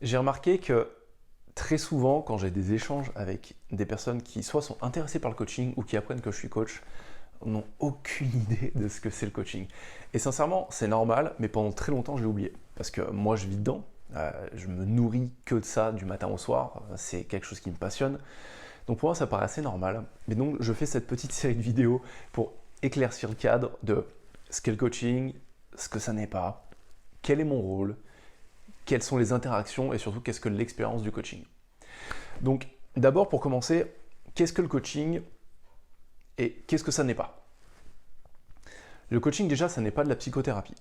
J'ai remarqué que très souvent, quand j'ai des échanges avec des personnes qui soit sont intéressées par le coaching ou qui apprennent que je suis coach, n'ont aucune idée de ce que c'est le coaching. Et sincèrement, c'est normal, mais pendant très longtemps, je l'ai oublié. Parce que moi, je vis dedans, je me nourris que de ça du matin au soir, c'est quelque chose qui me passionne. Donc pour moi, ça paraît assez normal. Mais donc, je fais cette petite série de vidéos pour éclaircir le cadre de ce qu'est le coaching, ce que ça n'est pas, quel est mon rôle, quelles sont les interactions et surtout qu'est-ce que l'expérience du coaching. Donc d'abord pour commencer, qu'est-ce que le coaching et qu'est-ce que ça n'est pas? Le coaching déjà, ça n'est pas de la psychothérapie.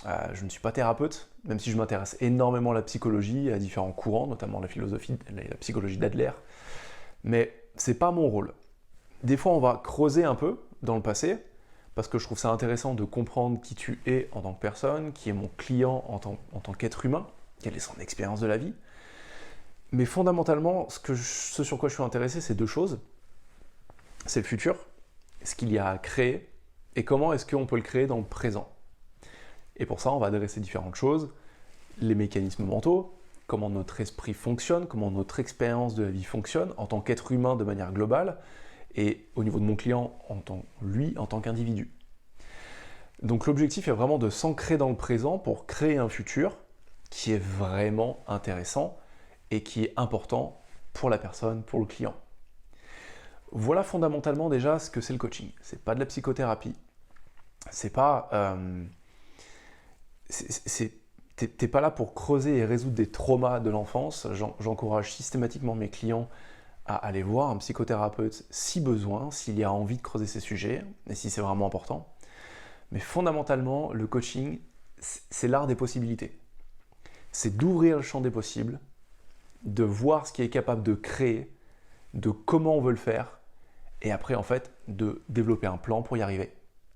Je ne suis pas thérapeute, même si je m'intéresse énormément à la psychologie, à différents courants, notamment la philosophie, la psychologie d'Adler, mais c'est pas mon rôle. Des fois on va creuser un peu dans le passé, parce que je trouve ça intéressant de comprendre qui tu es en tant que personne, qui est mon client en tant qu'être humain, quelle est son expérience de la vie. Mais fondamentalement, ce sur quoi je suis intéressé, c'est deux choses. C'est le futur, ce qu'il y a à créer, et comment est-ce qu'on peut le créer dans le présent. Et pour ça, on va adresser différentes choses, les mécanismes mentaux, comment notre esprit fonctionne, comment notre expérience de la vie fonctionne en tant qu'être humain de manière globale, et au niveau de mon client, en tant qu'individu. Donc l'objectif est vraiment de s'ancrer dans le présent pour créer un futur qui est vraiment intéressant et qui est important pour la personne, pour le client. Voilà fondamentalement déjà ce que c'est le coaching. C'est pas de la psychothérapie. C'est pas... t'es pas là pour creuser et résoudre des traumas de l'enfance. J'encourage systématiquement mes clients à aller voir un psychothérapeute si besoin, s'il y a envie de creuser ces sujets, et si c'est vraiment important. Mais fondamentalement, le coaching, c'est l'art des possibilités. C'est d'ouvrir le champ des possibles, de voir ce qui est capable de créer, de comment on veut le faire, et après, en fait, de développer un plan pour y arriver.